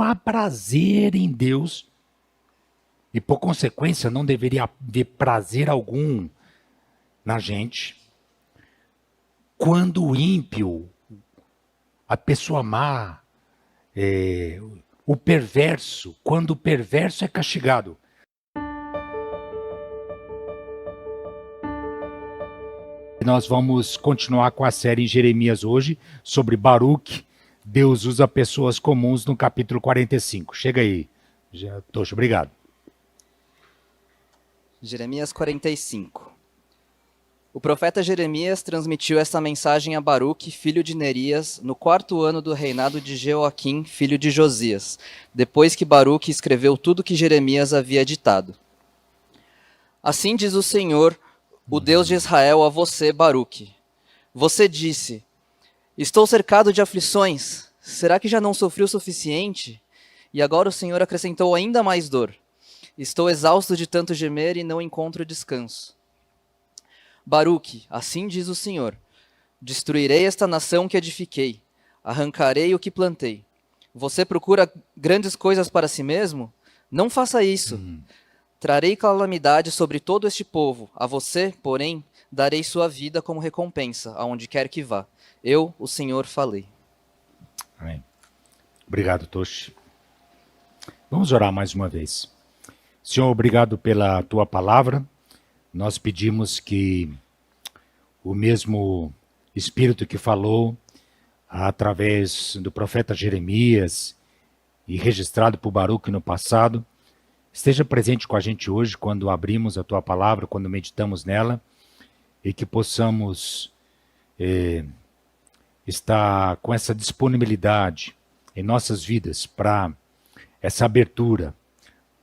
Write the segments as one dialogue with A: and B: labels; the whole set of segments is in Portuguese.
A: não há prazer em Deus, e por consequência não deveria haver prazer algum na gente, quando o ímpio, a pessoa má, o perverso, quando o perverso é castigado. Nós vamos continuar com a série em Jeremias hoje, sobre Baruque. Deus usa pessoas comuns no capítulo 45. Chega aí, Tocho, obrigado.
B: Jeremias 45. O profeta Jeremias transmitiu esta mensagem a Baruque, filho de Nerias, no 4º ano do reinado de Jeoaquim, filho de Josias, depois que Baruque escreveu tudo que Jeremias havia ditado. Assim diz o Senhor, o Deus de Israel, a você, Baruque. Você disse: estou cercado de aflições, será que já não sofri o suficiente? E agora o Senhor acrescentou ainda mais dor. Estou exausto de tanto gemer e não encontro descanso. Baruque, assim diz o Senhor: destruirei esta nação que edifiquei, arrancarei o que plantei. Você procura grandes coisas para si mesmo? Não faça isso. Trarei calamidade sobre todo este povo. A você, porém, darei sua vida como recompensa, aonde quer que vá. Eu, o Senhor, falei.
A: Amém. Obrigado, Toshi. Vamos orar mais uma vez. Senhor, obrigado pela tua palavra. Nós pedimos que o mesmo Espírito que falou através do profeta Jeremias e registrado por Baruque no passado, esteja presente com a gente hoje quando abrimos a tua palavra, quando meditamos nela, e que possamos estar com essa disponibilidade em nossas vidas para essa abertura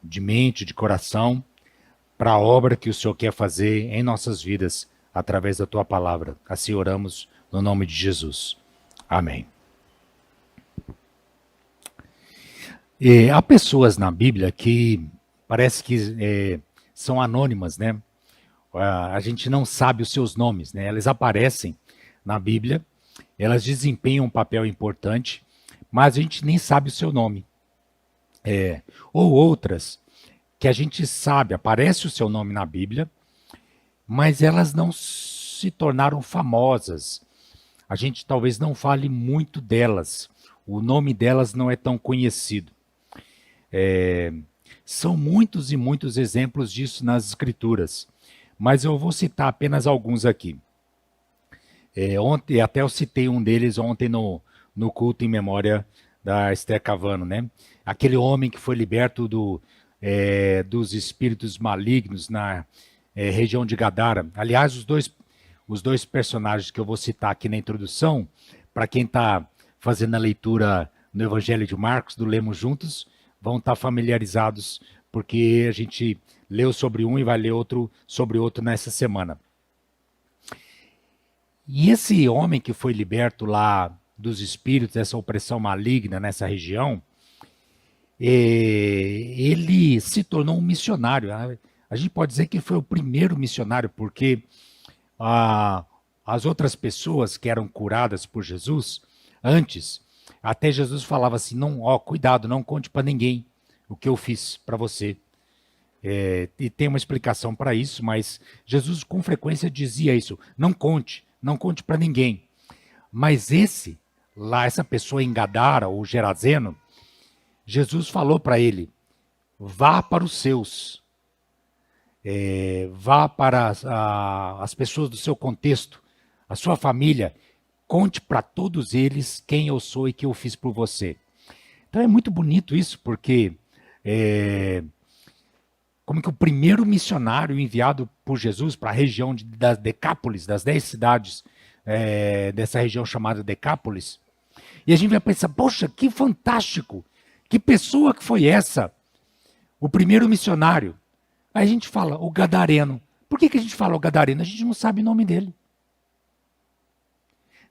A: de mente, de coração, para a obra que o Senhor quer fazer em nossas vidas através da tua palavra. Assim oramos no nome de Jesus. Amém. Há pessoas na Bíblia que parece que são anônimas, né? A gente não sabe os seus nomes, né? Elas aparecem na Bíblia, elas desempenham um papel importante, mas a gente nem sabe o seu nome. Ou outras que a gente sabe, aparece o seu nome na Bíblia, mas elas não se tornaram famosas. A gente talvez não fale muito delas. O nome delas não é tão conhecido. São muitos e muitos exemplos disso nas Escrituras, mas eu vou citar apenas alguns aqui. Ontem, até eu citei um deles ontem no culto em memória da Esther Cavano, né? Aquele homem que foi liberto dos espíritos malignos na região de Gadara. Aliás, os dois personagens que eu vou citar aqui na introdução, para quem está fazendo a leitura no Evangelho de Marcos, do Lemos Juntos, vão estar familiarizados, porque a gente leu sobre um e vai ler sobre outro nessa semana. E esse homem que foi liberto lá dos espíritos, dessa opressão maligna nessa região, ele se tornou um missionário. A gente pode dizer que foi o primeiro missionário, porque as outras pessoas que eram curadas por Jesus, antes, até Jesus falava assim, não, cuidado, não conte para ninguém o que eu fiz para você. E tem uma explicação para isso, mas Jesus com frequência dizia isso, não conte para ninguém. Mas essa pessoa em Gadara, ou Gerazeno, Jesus falou para ele, vá para os seus, vá para as pessoas do seu contexto, a sua família, conte para todos eles quem eu sou e que eu fiz por você. Então é muito bonito isso, porque como que o primeiro missionário enviado por Jesus para a região das Decápolis, das 10 cidades dessa região chamada Decápolis, e a gente vai pensar, poxa, que fantástico, que pessoa que foi essa? O primeiro missionário. Aí a gente fala, o Gadareno. Por que a gente fala o Gadareno? A gente não sabe o nome dele.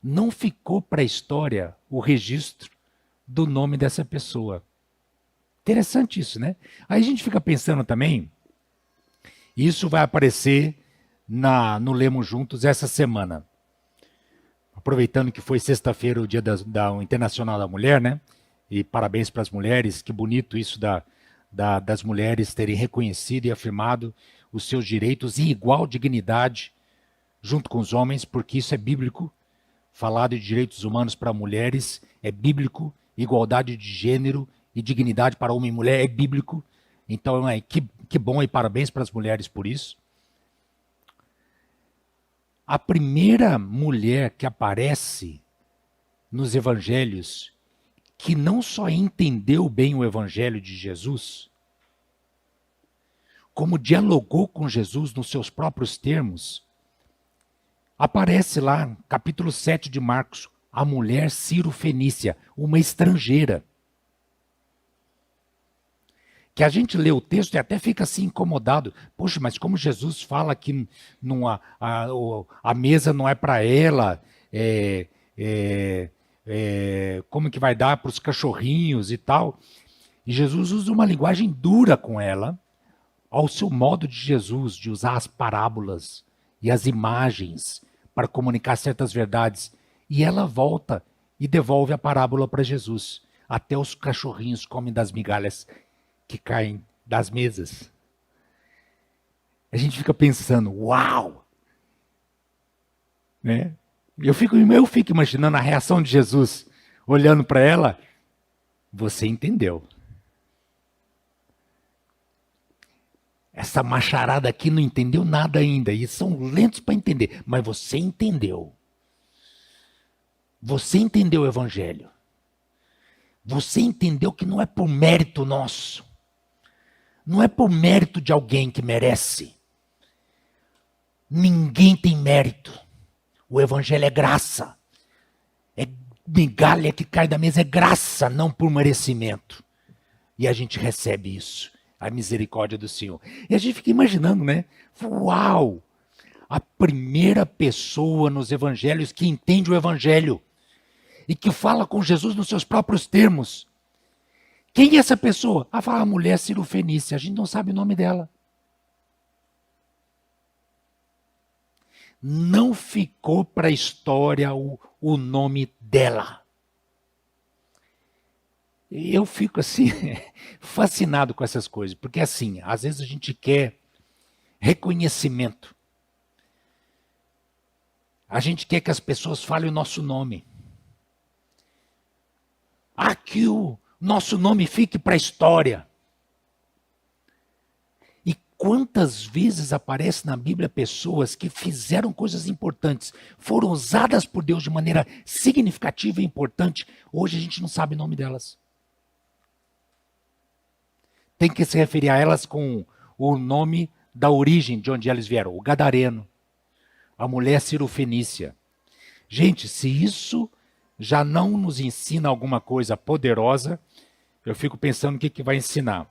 A: Não ficou para a história o registro do nome dessa pessoa. Interessante isso, né? Aí a gente fica pensando também, isso vai aparecer no Lemos Juntos essa semana. Aproveitando que foi sexta-feira o dia da Internacional da Mulher, né? e parabéns para as mulheres, que bonito isso das mulheres terem reconhecido e afirmado os seus direitos em igual dignidade junto com os homens, porque isso é bíblico. Falar de direitos humanos para mulheres é bíblico, igualdade de gênero e dignidade para homem e mulher é bíblico. Então, que bom e parabéns para as mulheres por isso. A primeira mulher que aparece nos evangelhos que não só entendeu bem o evangelho de Jesus, como dialogou com Jesus nos seus próprios termos, aparece lá, capítulo 7 de Marcos, a mulher Ciro-fenícia, uma estrangeira. Que a gente lê o texto e até fica assim incomodado. Poxa, mas como Jesus fala que a mesa não é para ela, como que vai dar para os cachorrinhos e tal? E Jesus usa uma linguagem dura com ela, ao seu modo de Jesus, de usar as parábolas e as imagens para comunicar certas verdades. E ela volta e devolve a parábola para Jesus. Até os cachorrinhos comem das migalhas que caem das mesas. A gente fica pensando, uau! Né? Eu fico imaginando a reação de Jesus, olhando para ela. Você entendeu. Essa macharada aqui não entendeu nada ainda, e são lentos para entender, mas você entendeu. Você entendeu o evangelho. Você entendeu que não é por mérito nosso. Não é por mérito de alguém que merece. Ninguém tem mérito. O evangelho é graça. É migalha que cai da mesa, é graça, não por merecimento. E a gente recebe isso. A misericórdia do Senhor. E a gente fica imaginando, né? Uau! A primeira pessoa nos evangelhos que entende o evangelho e que fala com Jesus nos seus próprios termos. Quem é essa pessoa? Fala a mulher Ciro-fenícia. A gente não sabe o nome dela. Não ficou para a história o nome dela. Eu fico assim, fascinado com essas coisas, porque assim, às vezes a gente quer reconhecimento. A gente quer que as pessoas falem o nosso nome. Que o nosso nome fique para a história. E quantas vezes aparece na Bíblia pessoas que fizeram coisas importantes, foram usadas por Deus de maneira significativa e importante, hoje a gente não sabe o nome delas. Tem que se referir a elas com o nome da origem de onde elas vieram, o gadareno, a mulher Ciro-fenícia. Gente, se isso já não nos ensina alguma coisa poderosa, eu fico pensando o que vai ensinar.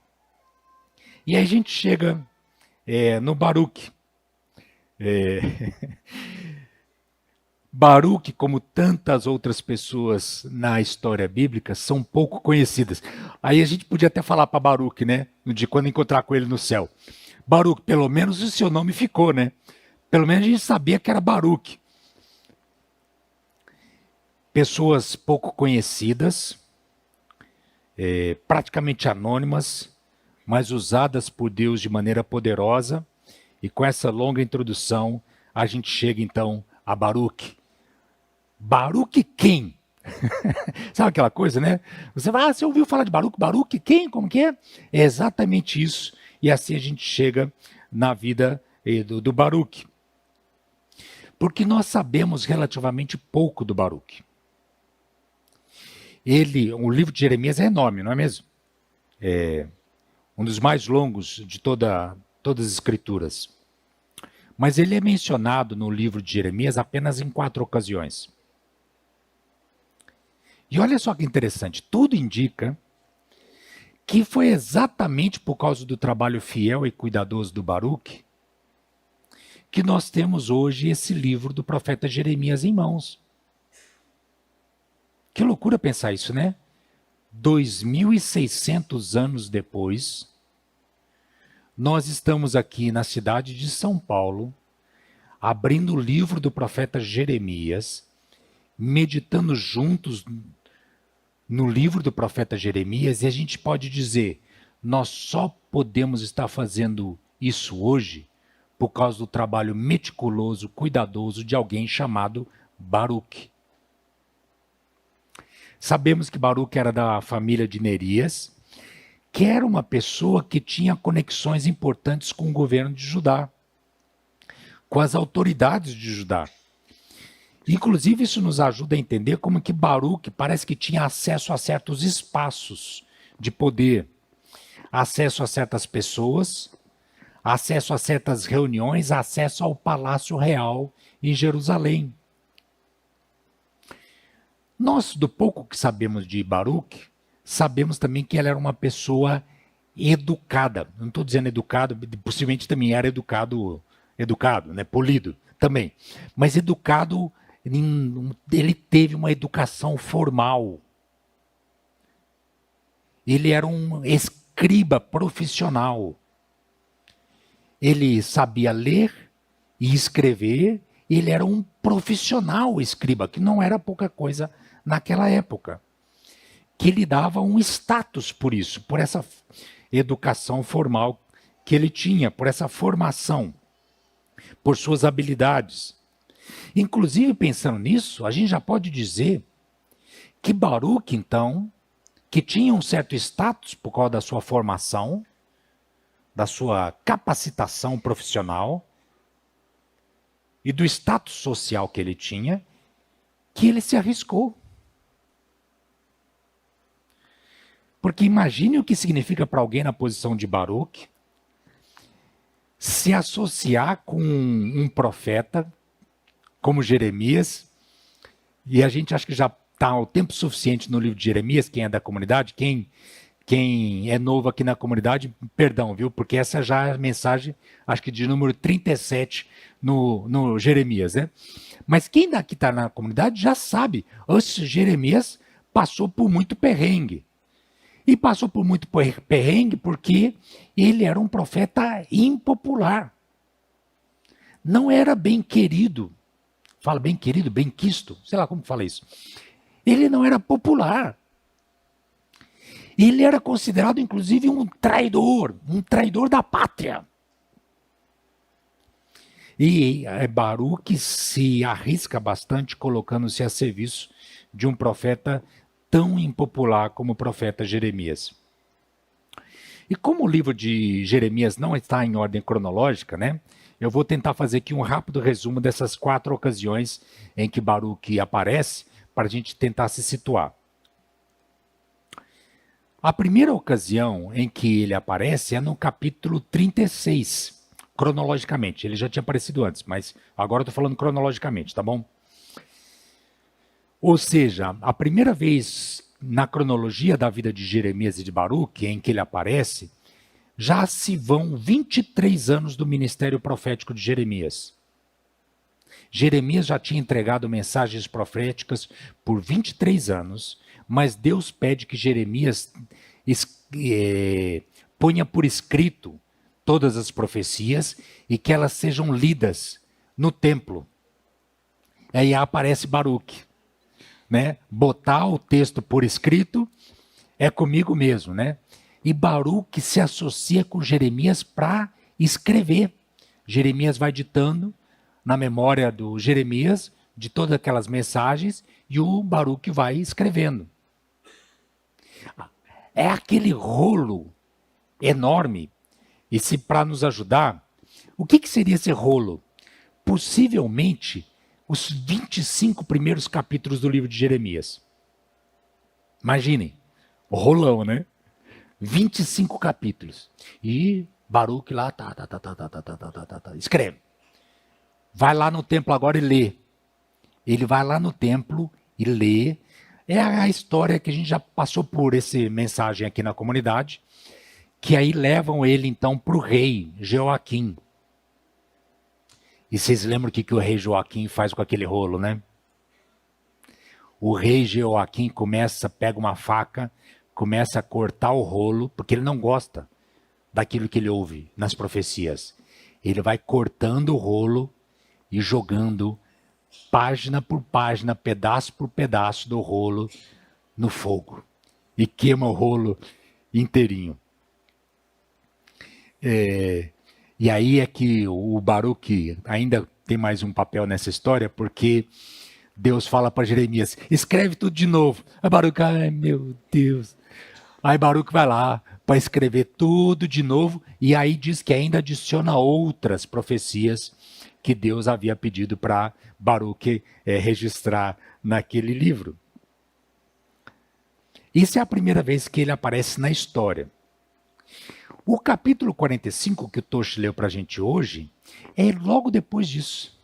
A: E aí a gente chega no Baruque. Baruque, como tantas outras pessoas na história bíblica, são pouco conhecidas. Aí a gente podia até falar para Baruque, né? De quando encontrar com ele no céu. Baruque, pelo menos o seu nome ficou, né? Pelo menos a gente sabia que era Baruque. Pessoas pouco conhecidas, praticamente anônimas, mas usadas por Deus de maneira poderosa. E com essa longa introdução, a gente chega então a Baruque. Baruque quem? Sabe aquela coisa, né? Você vai, você ouviu falar de Baruque? Baruque quem? Como que é? É exatamente isso. E assim a gente chega na vida do Baruque. Porque nós sabemos relativamente pouco do Baruque. O livro de Jeremias é enorme, não é mesmo? É um dos mais longos de todas as escrituras. Mas ele é mencionado no livro de Jeremias apenas em 4 ocasiões. E olha só que interessante, tudo indica que foi exatamente por causa do trabalho fiel e cuidadoso do Baruque que nós temos hoje esse livro do profeta Jeremias em mãos. Que loucura pensar isso, né? 2.600 anos depois, nós estamos aqui na cidade de São Paulo, abrindo o livro do profeta Jeremias, meditando juntos no livro do profeta Jeremias, e a gente pode dizer, nós só podemos estar fazendo isso hoje por causa do trabalho meticuloso, cuidadoso de alguém chamado Baruque. Sabemos que Baruque era da família de Nerias, que era uma pessoa que tinha conexões importantes com o governo de Judá, com as autoridades de Judá. Inclusive, isso nos ajuda a entender como que Baruque parece que tinha acesso a certos espaços de poder, acesso a certas pessoas, acesso a certas reuniões, acesso ao Palácio Real em Jerusalém. Nós, do pouco que sabemos de Baruque, sabemos também que ela era uma pessoa educada. Não estou dizendo educado, possivelmente também era educado, né, polido também. Mas educado, ele teve uma educação formal. Ele era um escriba profissional. Ele sabia ler e escrever. Ele era um profissional escriba, que não era pouca coisa naquela época. Que lhe dava um status por isso, por essa educação formal que ele tinha, por essa formação, por suas habilidades. Inclusive, pensando nisso, a gente já pode dizer que Baruque, então, que tinha um certo status por causa da sua formação, da sua capacitação profissional e do status social que ele tinha, que ele se arriscou. Porque imagine o que significa para alguém na posição de Baruque se associar com um profeta como Jeremias, e a gente acha que já está o tempo suficiente no livro de Jeremias, quem é da comunidade, quem é novo aqui na comunidade, perdão, viu? Porque essa já é a mensagem, acho que de número 37 no Jeremias, né? Mas quem daqui está na comunidade já sabe, esse Jeremias passou por muito perrengue. E passou por muito perrengue porque ele era um profeta impopular. Não era bem querido. Fala bem querido, bem quisto, sei lá como fala isso. Ele não era popular. Ele era considerado, inclusive, um traidor da pátria. E Baruque se arrisca bastante colocando-se a serviço de um profeta tão impopular como o profeta Jeremias. E como o livro de Jeremias não está em ordem cronológica, né? Eu vou tentar fazer aqui um rápido resumo dessas 4 ocasiões em que Baruque aparece, para a gente tentar se situar. A primeira ocasião em que ele aparece é no capítulo 36, cronologicamente. Ele já tinha aparecido antes, mas agora eu estou falando cronologicamente, tá bom? Ou seja, a primeira vez na cronologia da vida de Jeremias e de Baruque em que ele aparece, já se vão 23 anos do ministério profético de Jeremias. Jeremias já tinha entregado mensagens proféticas por 23 anos, mas Deus pede que Jeremias ponha por escrito todas as profecias e que elas sejam lidas no templo. Aí aparece Baruque. Né? Botar o texto por escrito é comigo mesmo, né? E Baruque se associa com Jeremias para escrever. Jeremias vai ditando na memória do Jeremias de todas aquelas mensagens e o Baruque vai escrevendo. É aquele rolo enorme. E se para nos ajudar, o que seria esse rolo? Possivelmente os 25 primeiros capítulos do livro de Jeremias. Imaginem, o rolão, né? 25 capítulos. E Baruque lá, escreve. Vai lá no templo agora e lê. Ele vai lá no templo e lê. É a história que a gente já passou por essa mensagem aqui na comunidade, que aí levam ele então para o rei Jeoaquim. E vocês lembram o que o rei Joaquim faz com aquele rolo, né? O rei Jeoaquim pega uma faca, começa a cortar o rolo, porque ele não gosta daquilo que ele ouve nas profecias. Ele vai cortando o rolo e jogando página por página, pedaço por pedaço do rolo no fogo e queima o rolo inteirinho. E aí é que o Baruque ainda tem mais um papel nessa história, porque Deus fala para Jeremias, escreve tudo de novo. Aí Baruque, ai meu Deus. Aí Baruque vai lá para escrever tudo de novo, e aí diz que ainda adiciona outras profecias que Deus havia pedido para Baruque registrar naquele livro. Isso é a primeira vez que ele aparece na história. O capítulo 45 que o Toshi leu para a gente hoje é logo depois disso.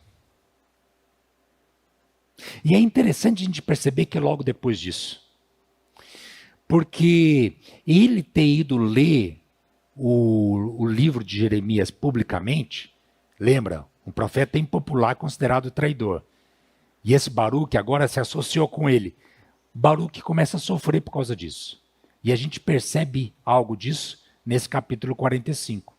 A: E é interessante a gente perceber que é logo depois disso. Porque ele ter ido ler o livro de Jeremias publicamente, lembra, um profeta impopular considerado traidor. E esse Baruque agora se associou com ele. Baruque começa a sofrer por causa disso. E a gente percebe algo disso nesse capítulo 45.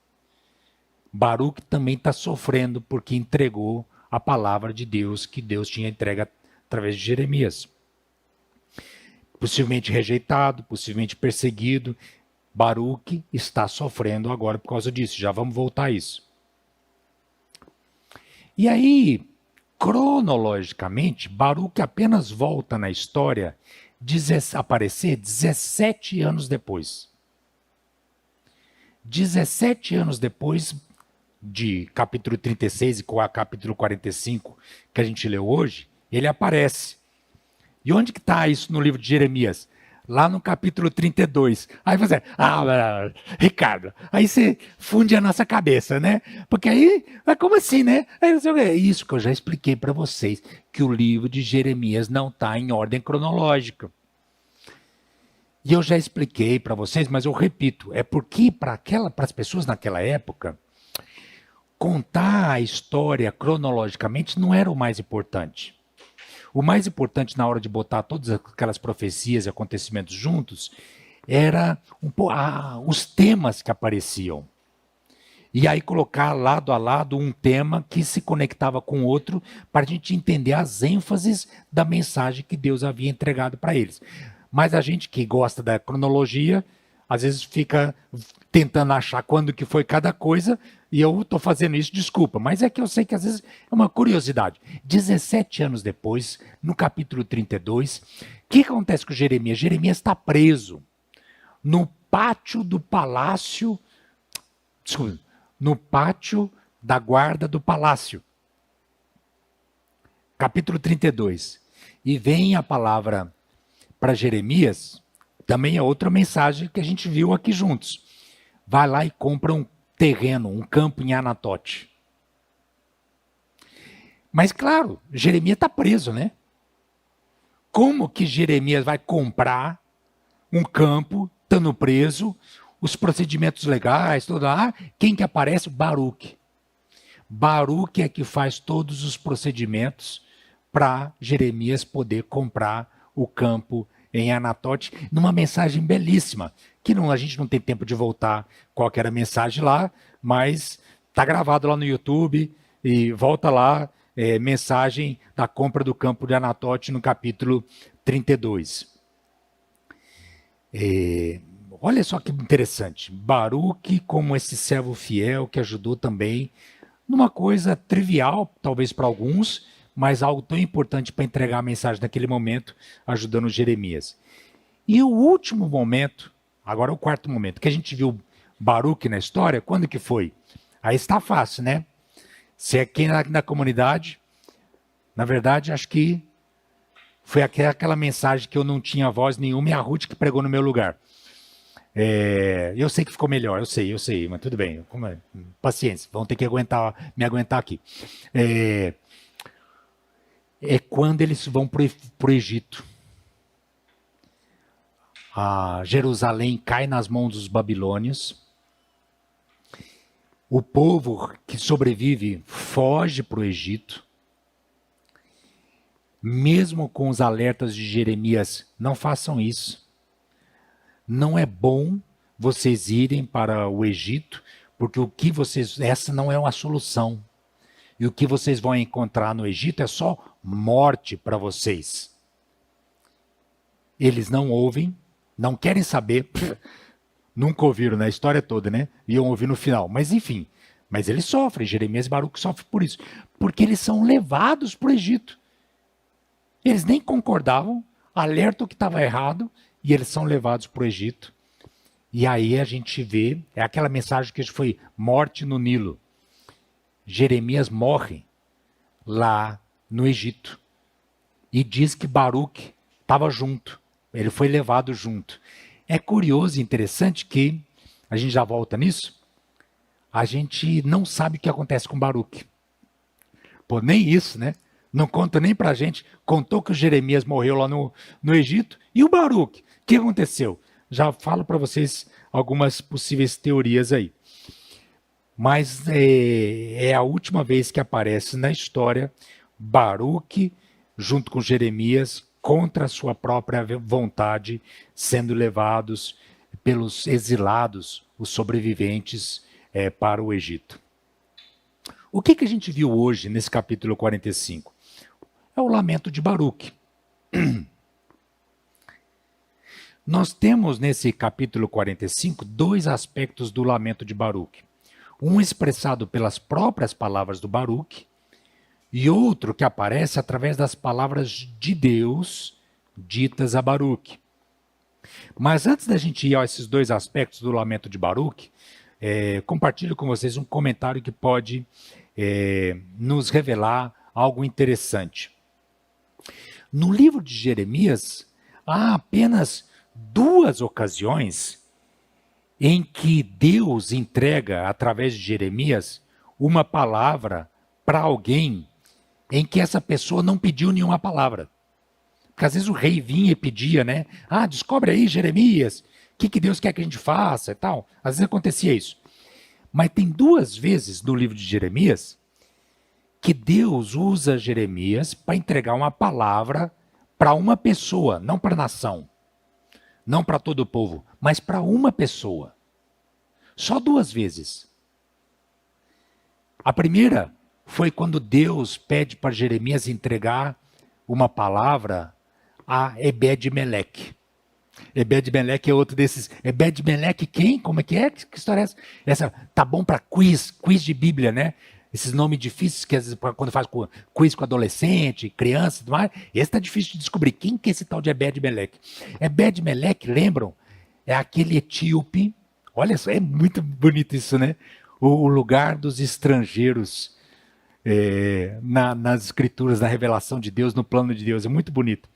A: Baruque também está sofrendo porque entregou a palavra de Deus que Deus tinha entregue através de Jeremias. Possivelmente rejeitado, possivelmente perseguido. Baruque está sofrendo agora por causa disso. Já vamos voltar a isso. E aí, cronologicamente, Baruque apenas volta na história aparecer 17 anos depois. 17 anos depois de capítulo 36 e capítulo 45 que a gente leu hoje, ele aparece. E onde que está isso no livro de Jeremias? Lá no capítulo 32. Aí você, Ricardo, aí você funde a nossa cabeça, né? Porque aí, como assim, né? É isso que eu já expliquei para vocês, que o livro de Jeremias não está em ordem cronológica. E eu já expliquei para vocês, mas eu repito, é porque para as pessoas naquela época, contar a história cronologicamente não era o mais importante. O mais importante na hora de botar todas aquelas profecias e acontecimentos juntos era os temas que apareciam. E aí colocar lado a lado um tema que se conectava com o outro para a gente entender as ênfases da mensagem que Deus havia entregado para eles. Mas a gente que gosta da cronologia, às vezes fica tentando achar quando que foi cada coisa, e eu estou fazendo isso, desculpa, mas é que eu sei que às vezes é uma curiosidade. 17 anos depois, no capítulo 32, o que acontece com Jeremias? Jeremias está preso no pátio do palácio, desculpa, no pátio da guarda do palácio. Capítulo 32. E vem a palavra para Jeremias, também é outra mensagem que a gente viu aqui juntos. Vai lá e compra um terreno, um campo em Anatote. Mas claro, Jeremias está preso, né? Como que Jeremias vai comprar um campo, estando preso, os procedimentos legais, tudo lá? Quem que aparece? Baruque. Baruque é que faz todos os procedimentos para Jeremias poder comprar o campo em Anatote, numa mensagem belíssima, que a gente não tem tempo de voltar qual que era a mensagem lá, mas está gravado lá no YouTube, e volta lá, mensagem da compra do campo de Anatote no capítulo 32. Olha só que interessante, Baruque como esse servo fiel que ajudou também numa coisa trivial, talvez para alguns, mas algo tão importante para entregar a mensagem naquele momento, ajudando Jeremias. E o último momento, agora o quarto momento, que a gente viu Baruque na história, quando que foi? Aí está fácil, né? Se é quem na comunidade, na verdade, acho que foi aquela mensagem que eu não tinha voz nenhuma e a Ruth que pregou no meu lugar. Eu sei que ficou melhor, eu sei, mas tudo bem. Paciência, vão ter que me aguentar aqui. É quando eles vão para o Egito. Jerusalém cai nas mãos dos babilônios. O povo que sobrevive foge para o Egito. Mesmo com os alertas de Jeremias, não façam isso. Não é bom vocês irem para o Egito, porque essa não é uma solução. E o que vocês vão encontrar no Egito é só morte para vocês. eles não ouvem, não querem saber, nunca ouviram na história toda, né? Iam ouvir no final. Mas enfim, mas eles sofrem, Jeremias e Baruque sofrem por isso. Porque eles são levados para o Egito. Eles nem concordavam, alertam que estava errado, e eles são levados para o Egito. E aí a gente vê, é aquela mensagem que foi morte no Nilo. Jeremias morre lá no Egito. E diz que Baruque estava junto. Ele foi levado junto. É curioso e interessante que, a gente já volta nisso, a gente não sabe o que acontece com Baruque. Pô, nem isso, né? Não conta nem pra gente. Contou que o Jeremias morreu lá no Egito. E o Baruque? O que aconteceu? Já falo para vocês algumas possíveis teorias aí. Mas é a última vez que aparece na história Baruque, junto com Jeremias, contra a sua própria vontade, sendo levados pelos exilados, os sobreviventes, para o Egito. O que a gente viu hoje nesse capítulo 45? É o lamento de Baruque. Nós temos nesse capítulo 45 dois aspectos do lamento de Baruque. Um expressado pelas próprias palavras do Baruque e outro que aparece através das palavras de Deus ditas a Baruque. Mas antes da gente ir a esses dois aspectos do lamento de Baruque, compartilho com vocês um comentário que pode nos revelar algo interessante. No livro de Jeremias, há apenas 2 ocasiões em que Deus entrega, através de Jeremias, uma palavra para alguém em que essa pessoa não pediu nenhuma palavra. Porque às vezes o rei vinha e pedia, né? Ah, descobre aí, Jeremias, o que Deus quer que a gente faça e tal. Às vezes acontecia isso. Mas tem 2 vezes no livro de Jeremias que Deus usa Jeremias para entregar uma palavra para uma pessoa, não para a nação, não para todo o povo, mas para uma pessoa. Só 2 vezes. A primeira foi quando Deus pede para Jeremias entregar uma palavra a Ebed-Meleque. Ebed-Meleque é outro desses. Ebed-Meleque quem? Como é que é? Que história é essa? Essa tá bom para quiz de Bíblia, né? Esses nomes difíceis que às vezes quando faz quiz com adolescente, criança e tudo mais, esse tá difícil de descobrir. Quem que é esse tal de Ebed-Meleque? Ebed-Meleque, lembram? É aquele etíope. Olha só, é muito bonito isso, né? O lugar dos estrangeiros nas escrituras, na revelação de Deus, no plano de Deus. É muito bonito.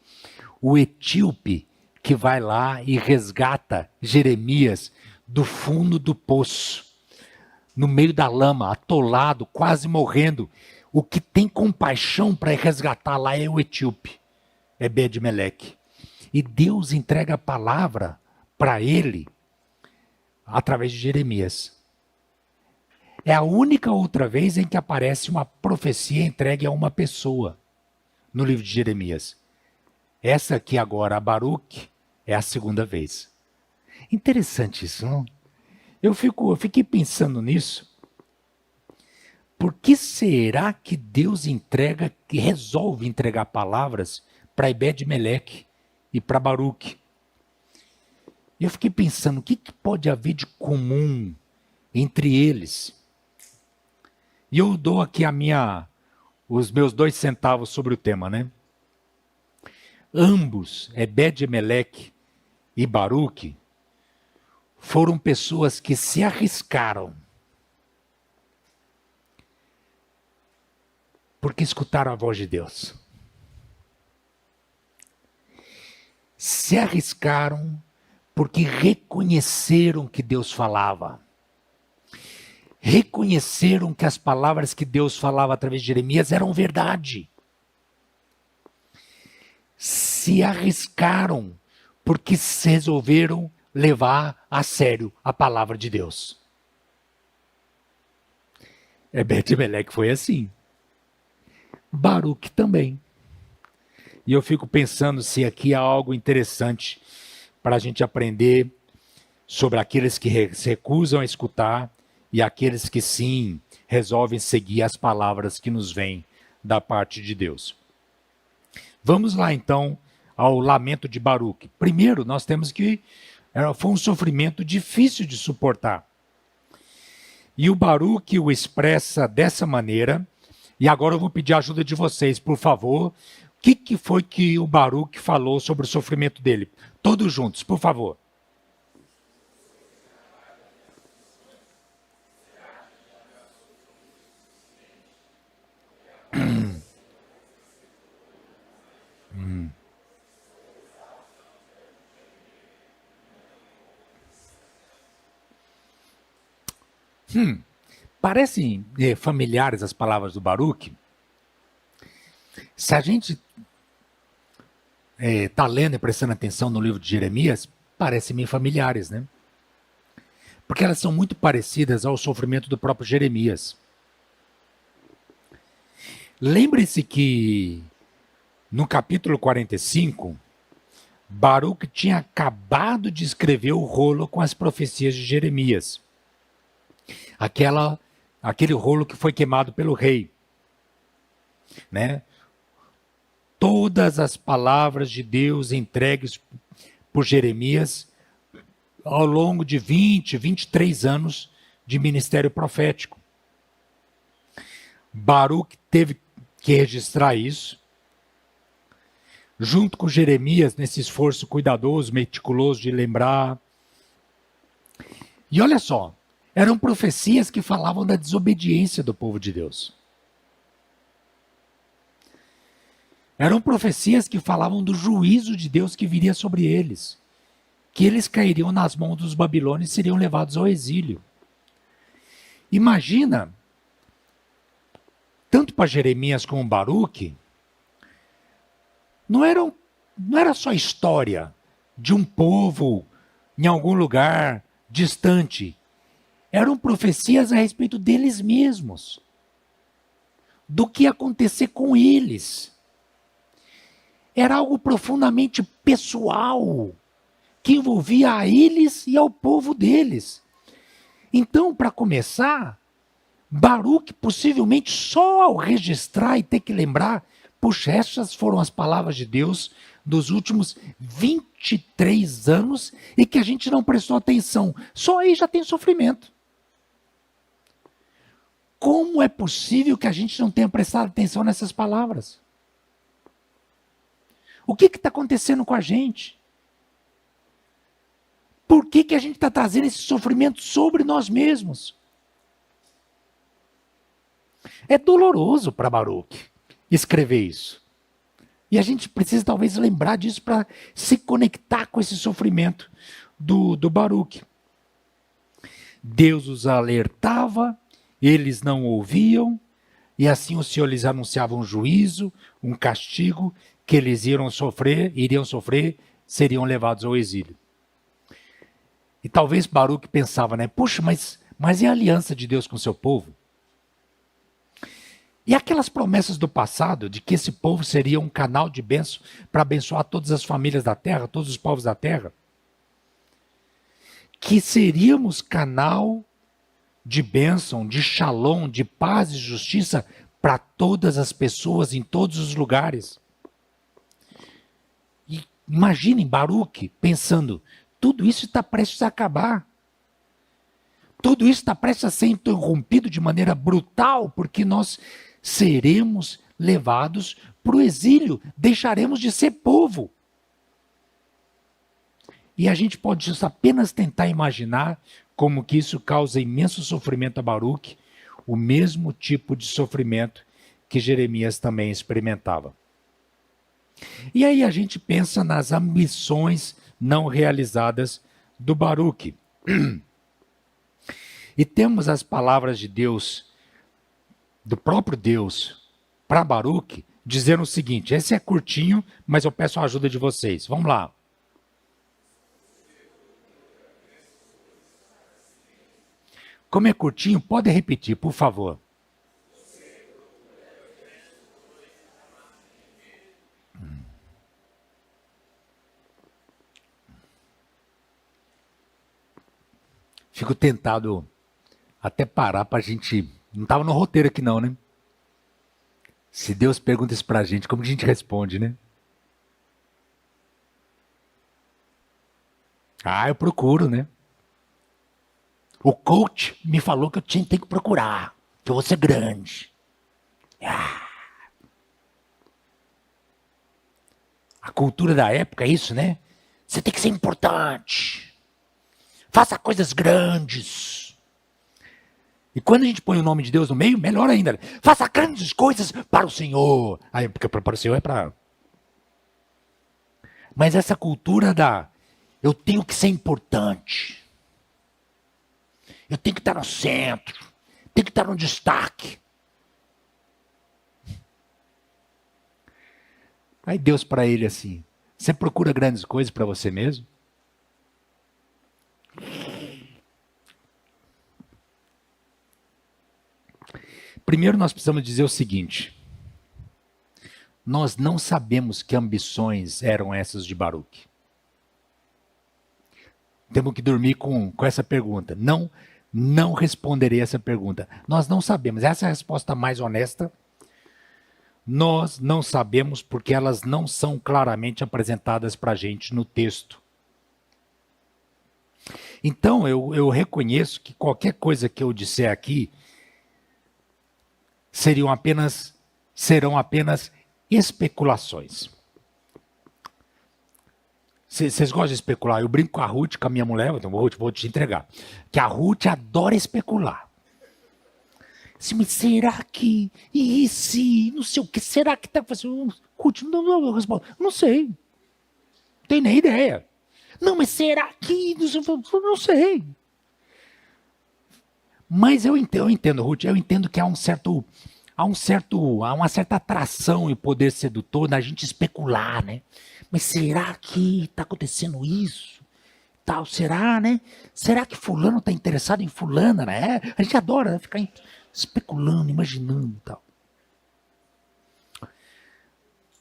A: O etíope que vai lá e resgata Jeremias do fundo do poço, no meio da lama, atolado, quase morrendo. O que tem compaixão para resgatar lá é o etíope, Ebed-Meleque. E Deus entrega a palavra para ele através de Jeremias. É a única outra vez em que aparece uma profecia entregue a uma pessoa no livro de Jeremias. Essa aqui agora, a Baruque, é a segunda vez. Interessante isso, não? Eu fiquei pensando nisso. Por que será que Deus resolve entregar palavras para Ebed-Meleque e para Baruque? Eu fiquei pensando, o que pode haver de comum entre eles? E eu dou aqui os meus 2 centavos sobre o tema, né? Ambos, Ebed-Meleque e Baruque, foram pessoas que se arriscaram porque escutaram a voz de Deus. Se arriscaram porque reconheceram que Deus falava. Reconheceram que as palavras que Deus falava através de Jeremias eram verdade. Se arriscaram porque resolveram levar a sério a palavra de Deus. Ebed-Meleque foi assim. Baruque também. E eu fico pensando se aqui há algo interessante para a gente aprender sobre aqueles que se recusam a escutar e aqueles que sim resolvem seguir as palavras que nos vêm da parte de Deus. Vamos lá então ao lamento de Baruque? Primeiro, nós temos que foi um sofrimento difícil de suportar. E o Baruque o expressa dessa maneira. E agora eu vou pedir a ajuda de vocês, por favor. O que foi que o Baruque falou sobre o sofrimento dele? Todos juntos, por favor. Parecem familiares as palavras do Baruque. Se a gente está lendo e prestando atenção no livro de Jeremias, parecem meio familiares, né? Porque elas são muito parecidas ao sofrimento do próprio Jeremias. Lembre-se que no capítulo 45, Baruque tinha acabado de escrever o rolo com as profecias de Jeremias. Aquele rolo que foi queimado pelo rei. Né? Todas as palavras de Deus entregues por Jeremias ao longo de 23 anos de ministério profético. Baruque teve que registrar isso, junto com Jeremias, nesse esforço cuidadoso, meticuloso de lembrar. E olha só, eram profecias que falavam da desobediência do povo de Deus. Eram profecias que falavam do juízo de Deus que viria sobre eles, que eles cairiam nas mãos dos babilônios e seriam levados ao exílio. Imagina, tanto para Jeremias como Baruque, não era só história de um povo em algum lugar distante. Eram profecias a respeito deles mesmos, do que ia acontecer com eles. Era algo profundamente pessoal, que envolvia a eles e ao povo deles. Então, para começar, Baruque possivelmente só ao registrar e ter que lembrar, puxa, essas foram as palavras de Deus dos últimos 23 anos e que a gente não prestou atenção. Só aí já tem sofrimento. Como é possível que a gente não tenha prestado atenção nessas palavras? O que está acontecendo com a gente? Por que a gente está trazendo esse sofrimento sobre nós mesmos? É doloroso para Baruque escrever isso. E a gente precisa talvez lembrar disso para se conectar com esse sofrimento do Baruque. Deus os alertava, eles não ouviam, e assim o Senhor lhes anunciava um juízo, um castigo, que eles iriam sofrer, seriam levados ao exílio. E talvez Baruque pensava, né? Puxa, mas é a aliança de Deus com o seu povo? E aquelas promessas do passado, de que esse povo seria um canal de bênção para abençoar todas as famílias da terra, todos os povos da terra? Que seríamos canal de bênção, de shalom, de paz e justiça para todas as pessoas em todos os lugares. E imaginem Baruque pensando, tudo isso está prestes a acabar. Tudo isso está prestes a ser interrompido de maneira brutal, porque nós seremos levados para o exílio, deixaremos de ser povo. E a gente pode apenas tentar imaginar como que isso causa imenso sofrimento a Baruque, o mesmo tipo de sofrimento que Jeremias também experimentava. E aí a gente pensa nas ambições não realizadas do Baruque. E temos as palavras de Deus, do próprio Deus, para Baruque, dizendo o seguinte, esse é curtinho, mas eu peço a ajuda de vocês. Vamos lá. Como é curtinho, pode repetir, por favor. Fico tentado até parar para a gente... Não estava no roteiro aqui não, né? Se Deus pergunta isso para a gente, como que a gente responde, né? Ah, eu procuro, né? O coach me falou que eu tenho que procurar, que eu vou ser grande. A cultura da época é isso, né? Você tem que ser importante. Faça coisas grandes. E quando a gente põe o nome de Deus no meio, melhor ainda. Faça grandes coisas para o Senhor. Aí, porque para o Senhor é para... Mas essa cultura da... Eu tenho que ser importante. Eu tenho que estar no centro. Tenho que estar no destaque. Aí Deus para ele assim, você procura grandes coisas para você mesmo? Primeiro nós precisamos dizer o seguinte, nós não sabemos que ambições eram essas de Baruque. Temos que dormir com essa pergunta. Não responderei essa pergunta. Nós não sabemos, essa é a resposta mais honesta. Nós não sabemos porque elas não são claramente apresentadas para a gente no texto. Então, eu reconheço que qualquer coisa que eu disser aqui serão apenas especulações. Vocês gostam de especular? Eu brinco com a Ruth, com a minha mulher, então vou te entregar. Que a Ruth adora especular. Mas será que... E se... Não sei o que. Será que está fazendo... Ruth, não respondo. Não sei. Não tenho nem ideia. Não, mas será que... Não sei. Mas eu entendo, Ruth. Eu entendo que há uma certa atração e poder sedutor na gente especular, né? Mas será que está acontecendo isso? Tal, será, né? Será que fulano está interessado em fulana, né? A gente adora, né? Ficar especulando, imaginando e tal.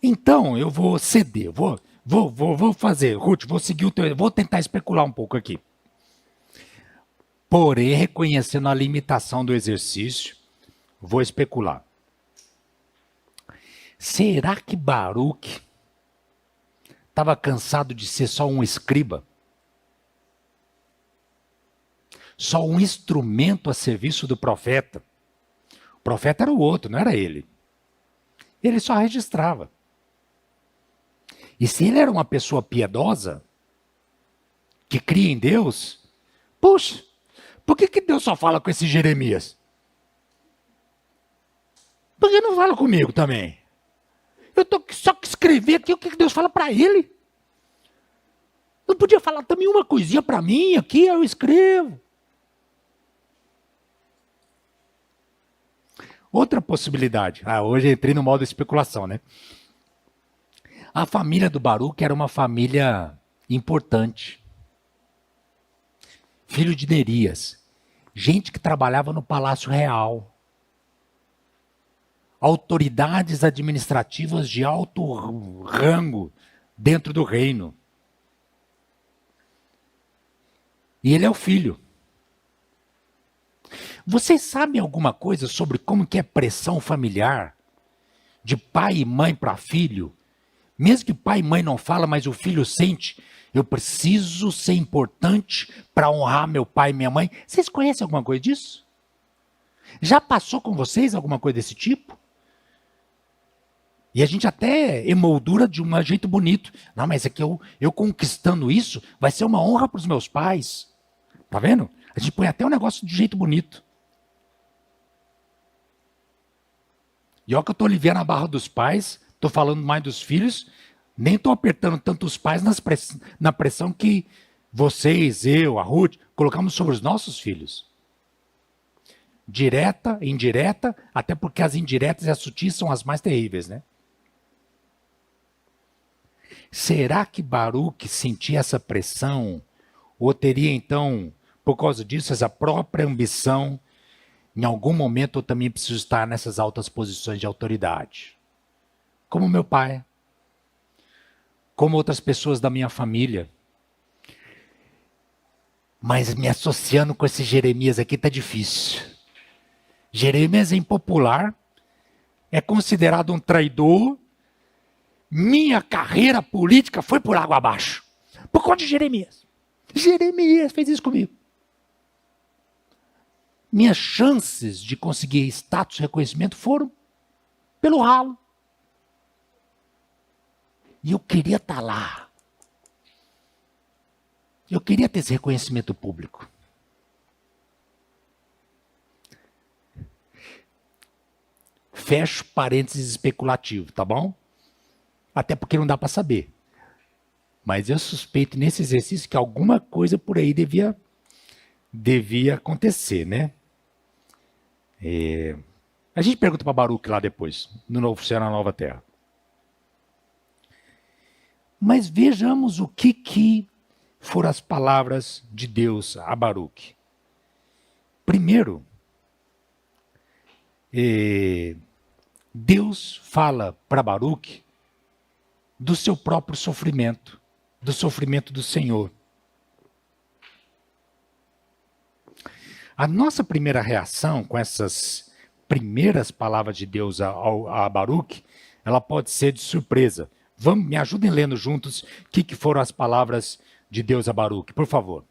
A: Então, eu vou ceder, vou fazer, Ruth, vou seguir vou tentar especular um pouco aqui. Porém, reconhecendo a limitação do exercício, vou especular. Será que Baruque estava cansado de ser só um escriba? Só um instrumento a serviço do profeta? O profeta era o outro, não era ele. Ele só registrava. E se ele era uma pessoa piedosa, que cria em Deus, puxa, por que Deus só fala com esse Jeremias? Por que não fala comigo também? Eu estou só que escrever aqui o que Deus fala para ele. Não podia falar também uma coisinha para mim aqui, eu escrevo. Outra possibilidade. Hoje entrei no modo de especulação, né? A família do Baruque era uma família importante. Filho de Nerias. Gente que trabalhava no Palácio Real. Autoridades administrativas de alto rango dentro do reino. E ele é o filho. Vocês sabem alguma coisa sobre como que é pressão familiar? De pai e mãe para filho? Mesmo que pai e mãe não falam, mas o filho sente. Eu preciso ser importante para honrar meu pai e minha mãe. Vocês conhecem alguma coisa disso? Já passou com vocês alguma coisa desse tipo? E a gente até emoldura de um jeito bonito. Não, mas é que eu conquistando isso, vai ser uma honra para os meus pais. Tá vendo? A gente põe até um negócio de jeito bonito. E olha que eu estou aliviando a barra dos pais, estou falando mais dos filhos, nem estou apertando tanto os pais na pressão que vocês, eu, a Ruth, colocamos sobre os nossos filhos. Direta, indireta, até porque as indiretas e as sutis são as mais terríveis, né? Será que Baruque sentia essa pressão? Ou teria então, por causa disso, essa própria ambição? Em algum momento eu também preciso estar nessas altas posições de autoridade. Como meu pai. Como outras pessoas da minha família. Mas me associando com esse Jeremias aqui tá difícil. Jeremias é impopular. É considerado um traidor. Minha carreira política foi por água abaixo. Por conta de Jeremias. Jeremias fez isso comigo. Minhas chances de conseguir status e reconhecimento foram pelo ralo. E eu queria estar lá. Eu queria ter esse reconhecimento público. Fecho parênteses especulativo, tá bom? Até porque não dá para saber. Mas eu suspeito nesse exercício que alguma coisa por aí devia acontecer, né? A gente pergunta para Baruque lá depois, no Novo Céu e na Nova Terra. Mas vejamos o que foram as palavras de Deus a Baruque. Primeiro, Deus fala para Baruque do seu próprio sofrimento, do sofrimento do Senhor. A nossa primeira reação com essas primeiras palavras de Deus a Baruque, ela pode ser de surpresa. Me ajudem lendo juntos o que foram as palavras de Deus a Baruque, por favor.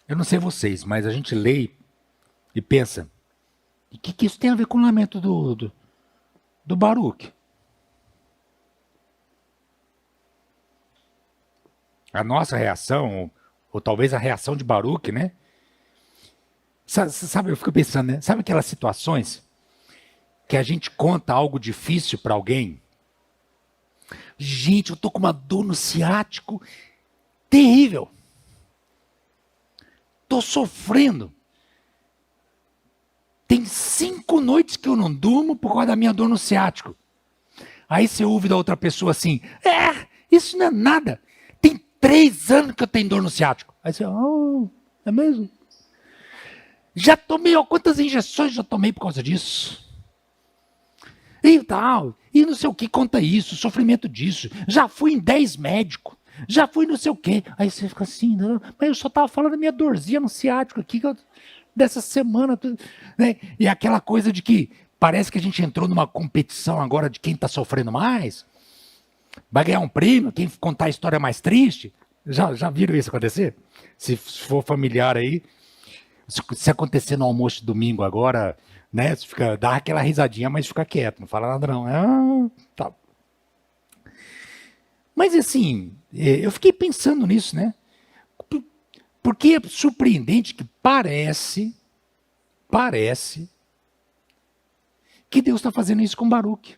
A: Eu não sei vocês, mas a gente lê e pensa, e o que isso tem a ver com o lamento do Baruque? A nossa reação, ou talvez a reação de Baruque, né? Sabe, eu fico pensando, né? Sabe aquelas situações que a gente conta algo difícil para alguém? Gente, eu tô com uma dor no ciático terrível. Tô sofrendo. Tem 5 noites que eu não durmo por causa da minha dor no ciático. Aí você ouve da outra pessoa assim, isso não é nada. Tem 3 anos que eu tenho dor no ciático. Aí você, é mesmo? Já tomei, quantas injeções já tomei por causa disso? E tal, e não sei o que conta isso, sofrimento disso. Já fui em 10 médicos, já fui não sei o que. Aí você fica assim, mas eu só estava falando da minha dorzinha no ciático aqui, dessa semana. Né? E aquela coisa de que parece que a gente entrou numa competição agora de quem está sofrendo mais. Vai ganhar um prêmio, quem contar a história mais triste. Já viram isso acontecer? Se for familiar aí, se acontecer no almoço de domingo agora, né, você dá aquela risadinha, mas fica quieto, não fala nada não. Tá. Mas assim, eu fiquei pensando nisso, né? Porque é surpreendente que parece que Deus está fazendo isso com Baruque.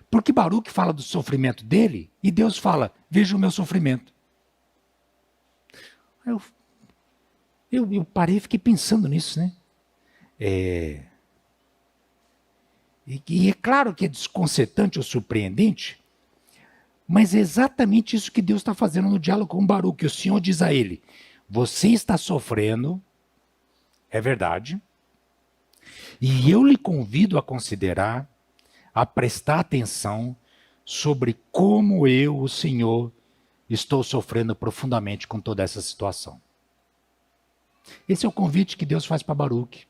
A: Porque Baruque fala do sofrimento dele e Deus fala, veja o meu sofrimento. Eu parei e fiquei pensando nisso, né? E é claro que é desconcertante ou surpreendente, mas é exatamente isso que Deus está fazendo no diálogo com Baruque. O Senhor diz a ele, você está sofrendo, é verdade, e eu lhe convido a considerar, a prestar atenção sobre como eu, o Senhor, estou sofrendo profundamente com toda essa situação. Esse é o convite que Deus faz para Baruque.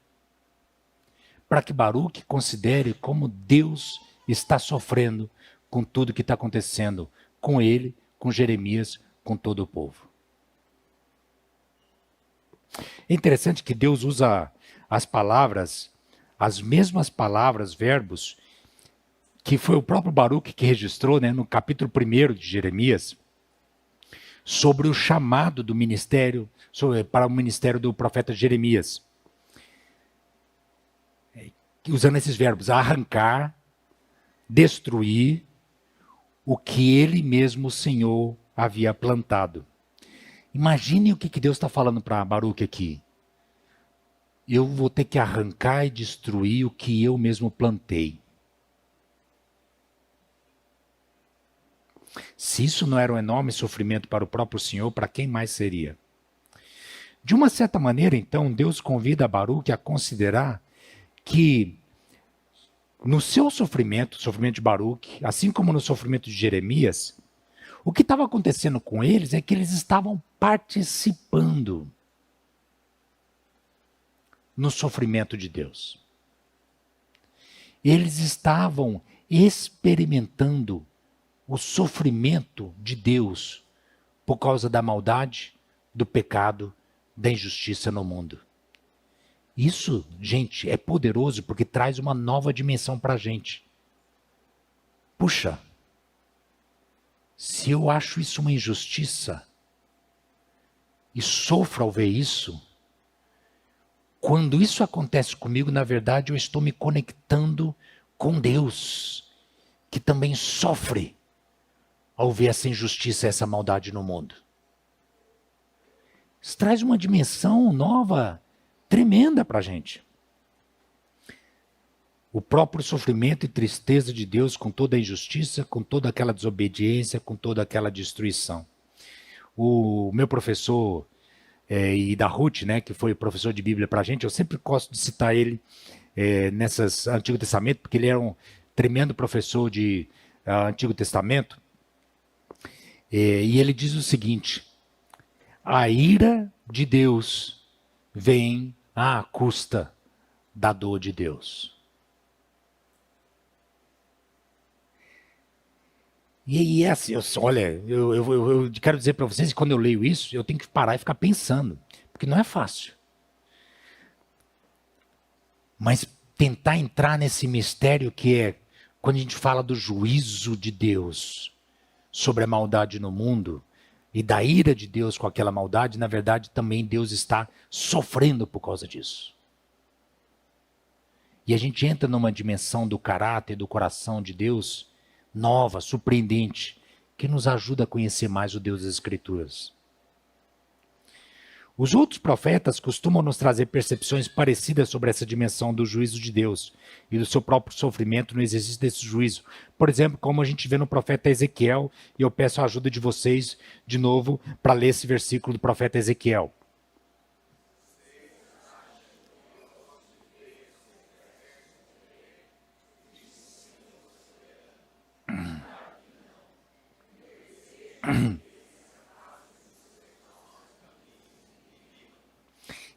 A: Para que Baruque considere como Deus está sofrendo com tudo que está acontecendo com ele, com Jeremias, com todo o povo. É interessante que Deus usa as palavras, as mesmas palavras, verbos, que foi o próprio Baruque que registrou, né, no capítulo 1 de Jeremias, sobre o chamado do ministério, para o ministério do profeta Jeremias. Usando esses verbos, arrancar, destruir o que ele mesmo, o Senhor, havia plantado. Imagine o que Deus está falando para Baruque aqui. Eu vou ter que arrancar e destruir o que eu mesmo plantei. Se isso não era um enorme sofrimento para o próprio Senhor, para quem mais seria? De uma certa maneira, então, Deus convida Baruque a considerar que no seu sofrimento, o sofrimento de Baruque, assim como no sofrimento de Jeremias, o que estava acontecendo com eles é que eles estavam participando. no sofrimento de Deus. Eles estavam experimentando o sofrimento de Deus por causa da maldade, do pecado, da injustiça no mundo. Isso, gente, é poderoso porque traz uma nova dimensão para a gente. Puxa, se eu acho isso uma injustiça e sofro ao ver isso, quando isso acontece comigo, na verdade, eu estou me conectando com Deus, que também sofre ao ver essa injustiça, essa maldade no mundo. Isso traz uma dimensão nova, tremenda para a gente. O próprio sofrimento e tristeza de Deus com toda a injustiça, com toda aquela desobediência, com toda aquela destruição. O meu professor e da Ruth, né, que foi professor de Bíblia para a gente, eu sempre gosto de citar ele nessas Antigo Testamento, porque ele era um tremendo professor de Antigo Testamento. E ele diz o seguinte: a ira de Deus vem à custa da dor de Deus. E é assim, olha, eu quero dizer para vocês que quando eu leio isso, eu tenho que parar e ficar pensando, porque não é fácil. Mas tentar entrar nesse mistério que é quando a gente fala do juízo de Deus sobre a maldade no mundo e da ira de Deus com aquela maldade, na verdade também Deus está sofrendo por causa disso. E a gente entra numa dimensão do caráter, do coração de Deus nova, surpreendente, que nos ajuda a conhecer mais o Deus das Escrituras. Os outros profetas costumam nos trazer percepções parecidas sobre essa dimensão do juízo de Deus e do seu próprio sofrimento no exercício desse juízo. Por exemplo, como a gente vê no profeta Ezequiel, e eu peço a ajuda de vocês, de novo, para ler esse versículo do profeta Ezequiel.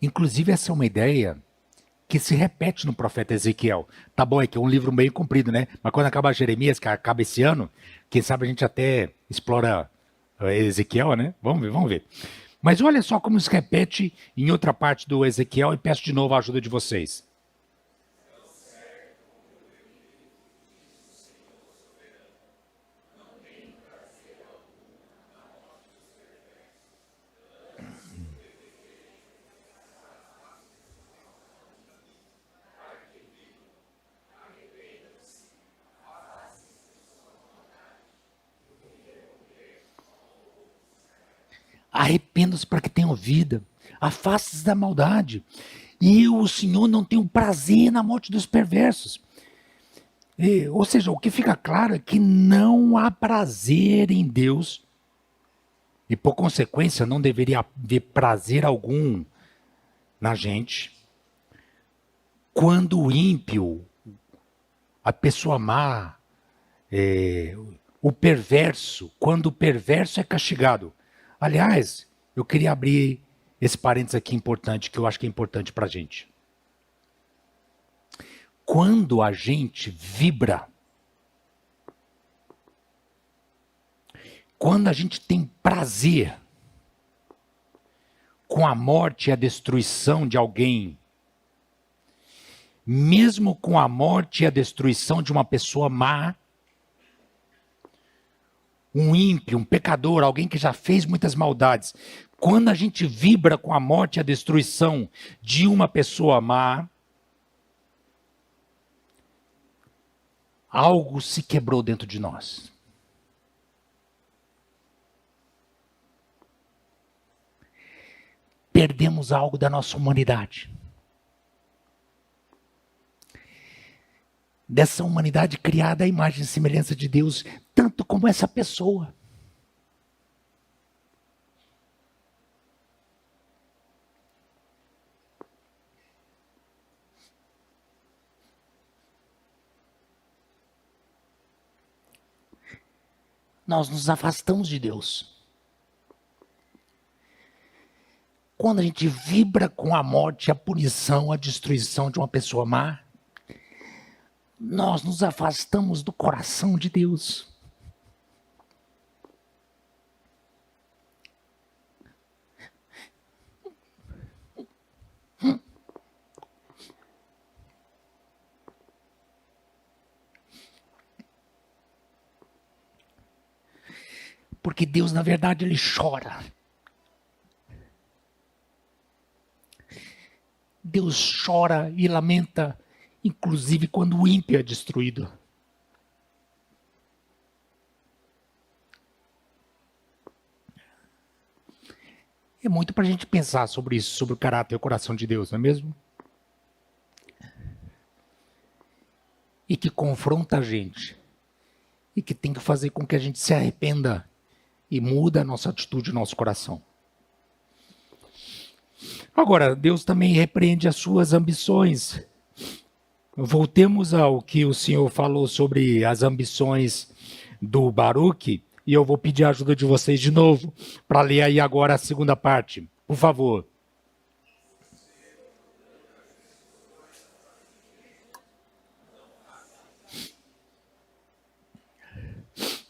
A: Inclusive, essa é uma ideia que se repete no profeta Ezequiel. Tá bom, é que é um livro meio comprido, né? Mas quando acaba Jeremias, que acaba esse ano, quem sabe a gente até explora Ezequiel, né? Vamos ver, vamos ver. Mas olha só como se repete em outra parte do Ezequiel, e peço de novo a ajuda de vocês. Arrependa-se para que tenham vida. Afaste-se da maldade. E eu, o Senhor, não tenho prazer na morte dos perversos. Ou seja, o que fica claro é que não há prazer em Deus. E, por consequência, não deveria haver prazer algum na gente. Quando o ímpio, a pessoa má, o perverso, quando o perverso é castigado. Aliás, eu queria abrir esse parênteses aqui importante, que eu acho que é importante para a gente. Quando a gente vibra, quando a gente tem prazer com a morte e a destruição de alguém, mesmo com a morte e a destruição de uma pessoa má, um ímpio, um pecador, alguém que já fez muitas maldades, quando a gente vibra com a morte e a destruição de uma pessoa má, algo se quebrou dentro de nós. Perdemos algo da nossa humanidade. Dessa humanidade criada à imagem e semelhança de Deus, tanto como essa pessoa. Nós nos afastamos de Deus. quando a gente vibra com a morte, a punição, a destruição de uma pessoa má, nós nos afastamos do coração de Deus. Porque Deus, na verdade, ele chora. Deus chora e lamenta, inclusive quando o ímpio é destruído. É muito para a gente pensar sobre isso, sobre o caráter e o coração de Deus, não é mesmo? E que confronta a gente. E que tem que fazer com que a gente se arrependa e muda a nossa atitude, o nosso coração. Agora, Deus também repreende as suas ambições. Voltemos ao que o Senhor falou sobre as ambições do Baruque, e eu vou pedir a ajuda de vocês de novo, para ler aí agora a segunda parte. Por favor.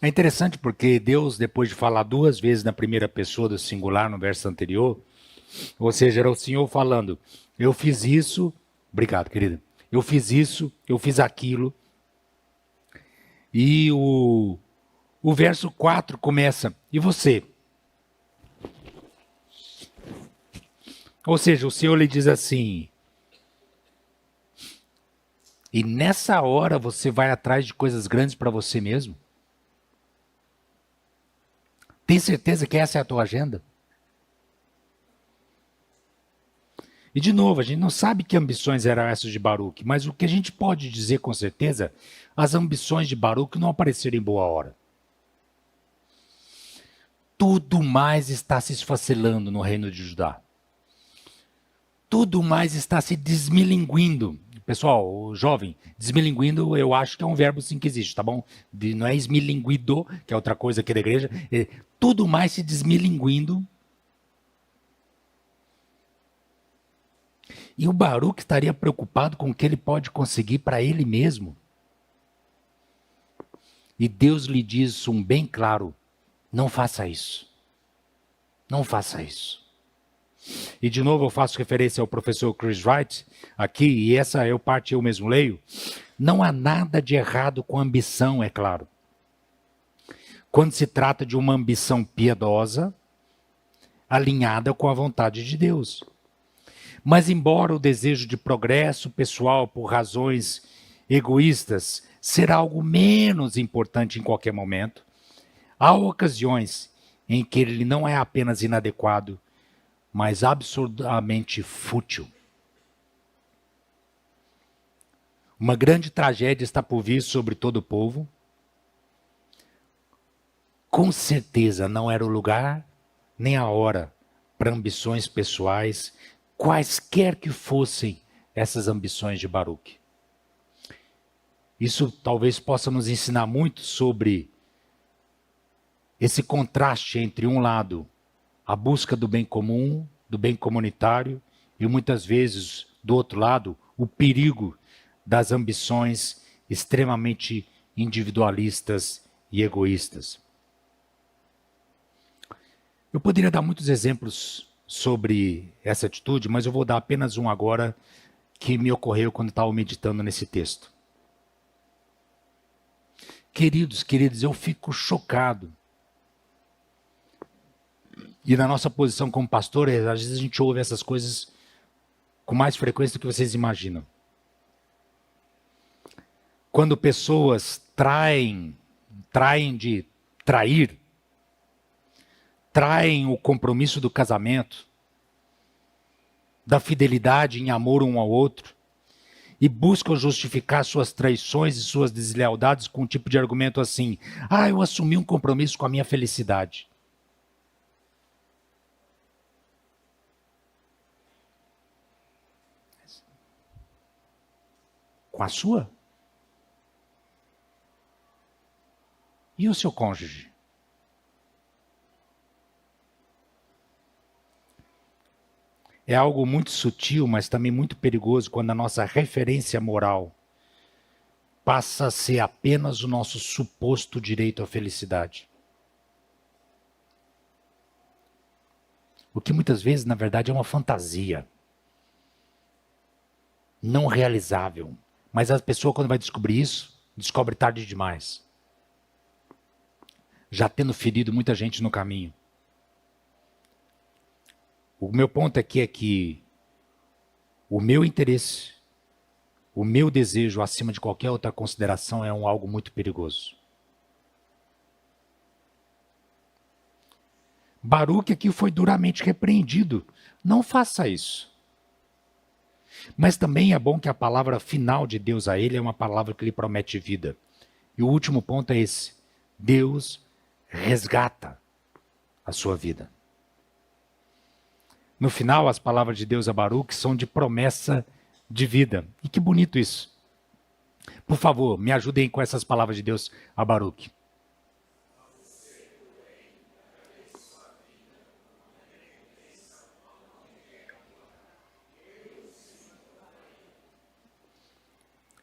A: É interessante porque Deus, depois de falar duas vezes na primeira pessoa do singular, no verso anterior, ou seja, era o Senhor falando, eu fiz isso, obrigado, querida, eu fiz isso, eu fiz aquilo, e o verso 4 começa, e você? Ou seja, o Senhor lhe diz assim, e nessa hora você vai atrás de coisas grandes para você mesmo? Tem certeza que essa é a tua agenda? E de novo, a gente não sabe que ambições eram essas de Baruque, mas o que a gente pode dizer com certeza, as ambições de Baruque não apareceram em boa hora. Tudo mais está se esfacelando no reino de Judá. Tudo mais está se desmilinguindo. Pessoal, o jovem, desmilinguindo eu acho que é um verbo sim que existe, tá bom? Não é esmilinguido, que é outra coisa aqui da igreja. Tudo mais se desmilinguindo. E o Baruque estaria preocupado com o que ele pode conseguir para ele mesmo. E Deus lhe diz um bem claro, não faça isso. Não faça isso. E de novo eu faço referência ao professor Chris Wright aqui, e essa parte eu mesmo leio. Não há nada de errado com ambição, é claro. Quando se trata de uma ambição piedosa, alinhada com a vontade de Deus. Mas embora o desejo de progresso pessoal por razões egoístas será algo menos importante em qualquer momento, há ocasiões em que ele não é apenas inadequado, mas absurdamente fútil. Uma grande tragédia está por vir sobre todo o povo. Com certeza não era o lugar nem a hora para ambições pessoais, quaisquer que fossem essas ambições de Baruque. Isso talvez possa nos ensinar muito sobre esse contraste entre um lado, a busca do bem comum, do bem comunitário, e muitas vezes, do outro lado, o perigo das ambições extremamente individualistas e egoístas. Eu poderia dar muitos exemplos sobre essa atitude, mas eu vou dar apenas um agora que me ocorreu quando estava meditando nesse texto. Queridos, eu fico chocado. E na nossa posição como pastor, às vezes a gente ouve essas coisas com mais frequência do que vocês imaginam. Quando pessoas traem o compromisso do casamento, da fidelidade em amor um ao outro, e buscam justificar suas traições e suas deslealdades com um tipo de argumento assim, eu assumi um compromisso com a minha felicidade. Com a sua? E o seu cônjuge? é algo muito sutil, mas também muito perigoso quando a nossa referência moral passa a ser apenas o nosso suposto direito à felicidade. O que muitas vezes, na verdade, é uma fantasia não realizável. Mas a pessoa, quando vai descobrir isso, descobre tarde demais. Já tendo ferido muita gente no caminho. O meu ponto aqui é que o meu interesse, o meu desejo, acima de qualquer outra consideração, é algo muito perigoso. Baruque aqui foi duramente repreendido. Não faça isso. Mas também é bom que a palavra final de Deus a ele é uma palavra que lhe promete vida. E o último ponto é esse. Deus resgata a sua vida. No final, as palavras de Deus a Baruque são de promessa de vida. E que bonito isso. Por favor, me ajudem com essas palavras de Deus a Baruque.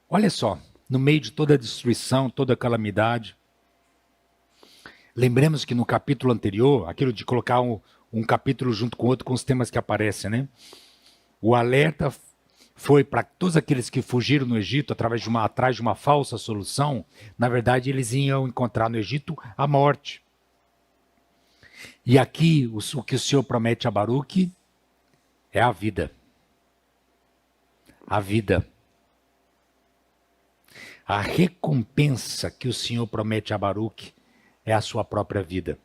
A: Olha só, no meio de toda a destruição, toda a calamidade, lembremos que no capítulo anterior, aquilo de colocar um capítulo junto com o outro com os temas que aparecem, né? O alerta foi para todos aqueles que fugiram no Egito atrás de uma falsa solução. Na verdade, eles iam encontrar no Egito a morte. E aqui, o que o Senhor promete a Baruque é a vida. A vida. A recompensa que o Senhor promete a Baruque é a sua própria vida.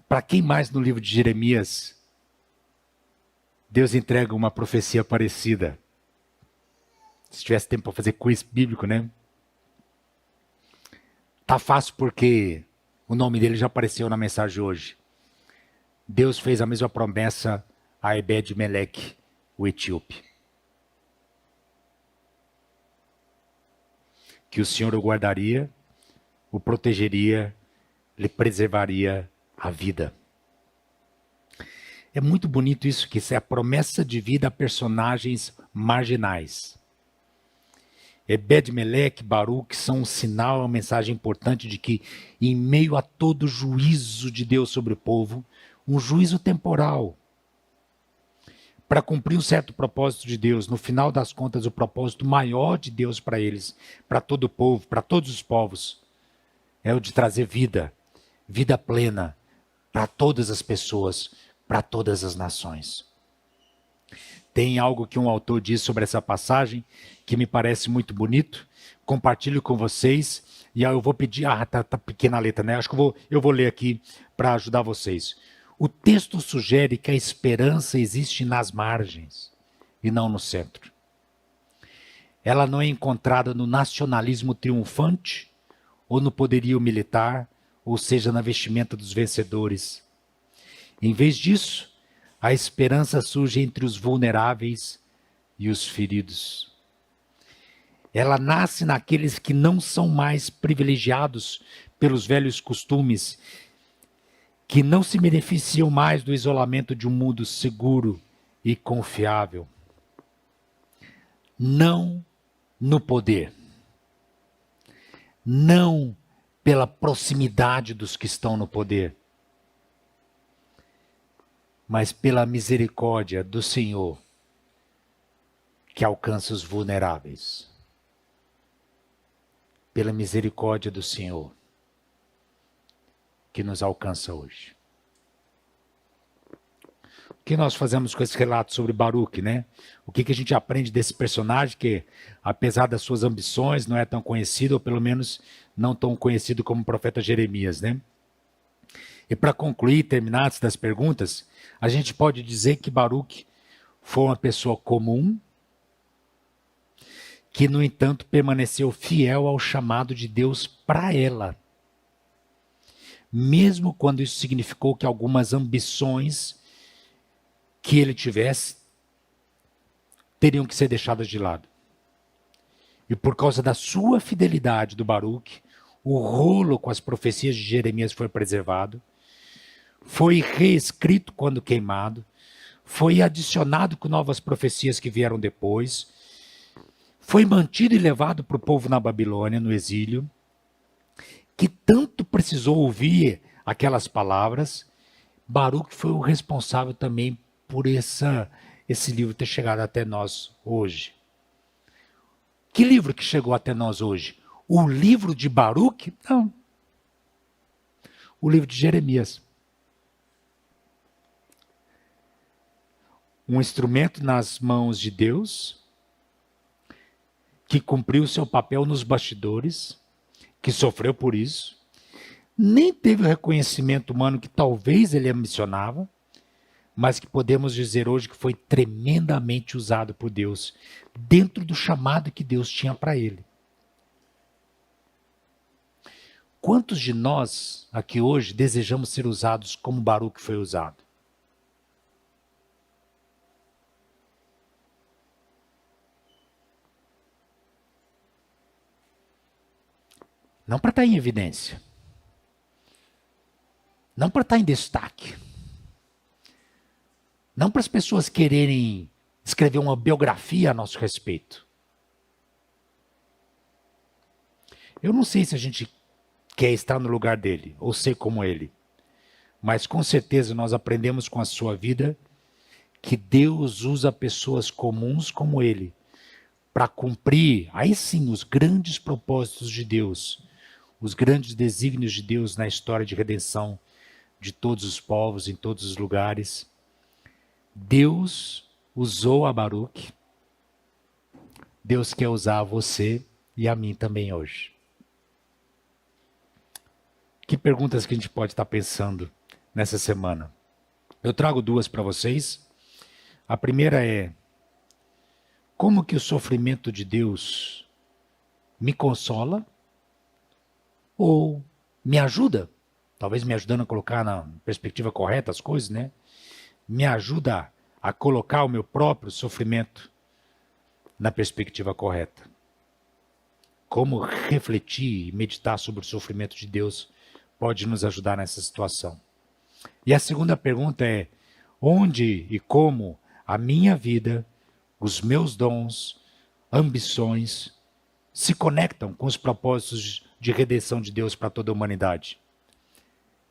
A: Para quem mais no livro de Jeremias, Deus entrega uma profecia parecida? Se tivesse tempo para fazer quiz bíblico, né? Tá fácil porque o nome dele já apareceu na mensagem hoje. Deus fez a mesma promessa a Ebed-Meleque, o etíope. Que o Senhor o guardaria, o protegeria, lhe preservaria a vida. É muito bonito isso, que isso é a promessa de vida a personagens marginais. Ebed-Meleque, Baruque são um sinal, uma mensagem importante de que, em meio a todo o juízo de Deus sobre o povo, um juízo temporal, para cumprir um certo propósito de Deus, no final das contas, o propósito maior de Deus para eles, para todo o povo, para todos os povos, é o de trazer vida, vida plena, para todas as pessoas, para todas as nações. Tem algo que um autor diz sobre essa passagem, que me parece muito bonito, compartilho com vocês, e aí eu vou pedir, tá pequena a letra, né? Acho que eu vou ler aqui para ajudar vocês. O texto sugere que a esperança existe nas margens e não no centro. Ela não é encontrada no nacionalismo triunfante ou no poderio militar, ou seja, na vestimenta dos vencedores. Em vez disso, a esperança surge entre os vulneráveis e os feridos. Ela nasce naqueles que não são mais privilegiados pelos velhos costumes, que não se beneficiam mais do isolamento de um mundo seguro e confiável. Não no poder. Não pela proximidade dos que estão no poder, mas pela misericórdia do Senhor que alcança os vulneráveis. Pela misericórdia do Senhor que nos alcança hoje. O que nós fazemos com esse relato sobre Baruque, né? O que a gente aprende desse personagem que, apesar das suas ambições, não é tão conhecido, ou pelo menos não tão conhecido como o profeta Jeremias, né? E para concluir, terminar antes das perguntas, a gente pode dizer que Baruque foi uma pessoa comum, que, no entanto, permaneceu fiel ao chamado de Deus para ela. Mesmo quando isso significou que algumas ambições que ele tivesse teriam que ser deixadas de lado. E por causa da sua fidelidade do Baruque, o rolo com as profecias de Jeremias foi preservado. foi reescrito quando queimado, foi adicionado com novas profecias que vieram depois, foi mantido e levado para o povo na Babilônia, no exílio, que tanto precisou ouvir aquelas palavras. Baruque foi o responsável também por esse livro ter chegado até nós hoje. Que livro que chegou até nós hoje? O livro de Baruque? Não. O livro de Jeremias. Um instrumento nas mãos de Deus, que cumpriu seu papel nos bastidores, que sofreu por isso, nem teve o reconhecimento humano que talvez ele ambicionava, mas que podemos dizer hoje que foi tremendamente usado por Deus, dentro do chamado que Deus tinha para ele. Quantos de nós aqui hoje desejamos ser usados como Baruque foi usado? Não para estar em evidência. Não para estar em destaque. Não para as pessoas quererem escrever uma biografia a nosso respeito. Eu não sei se a gente quer estar no lugar dele ou ser como ele. Mas com certeza nós aprendemos com a sua vida que Deus usa pessoas comuns como ele para cumprir, aí sim, os grandes propósitos de Deus, os grandes desígnios de Deus na história de redenção de todos os povos, em todos os lugares. Deus usou a Baruque. Deus quer usar você e a mim também hoje. Que perguntas que a gente pode estar pensando nessa semana? Eu trago duas para vocês. A primeira é: como que o sofrimento de Deus me consola ou me ajuda? Talvez me ajudando a colocar na perspectiva correta as coisas, né? Me ajuda a colocar o meu próprio sofrimento na perspectiva correta. Como refletir e meditar sobre o sofrimento de Deus pode nos ajudar nessa situação. E a segunda pergunta é: onde e como a minha vida, os meus dons, ambições se conectam com os propósitos de redenção de Deus para toda a humanidade?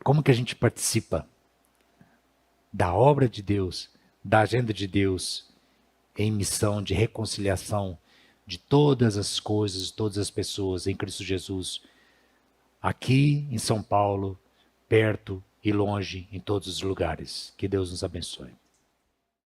A: Como que a gente participa da obra de Deus, da agenda de Deus, em missão de reconciliação de todas as coisas, todas as pessoas em Cristo Jesus, aqui em São Paulo, perto e longe, em todos os lugares. Que Deus nos abençoe.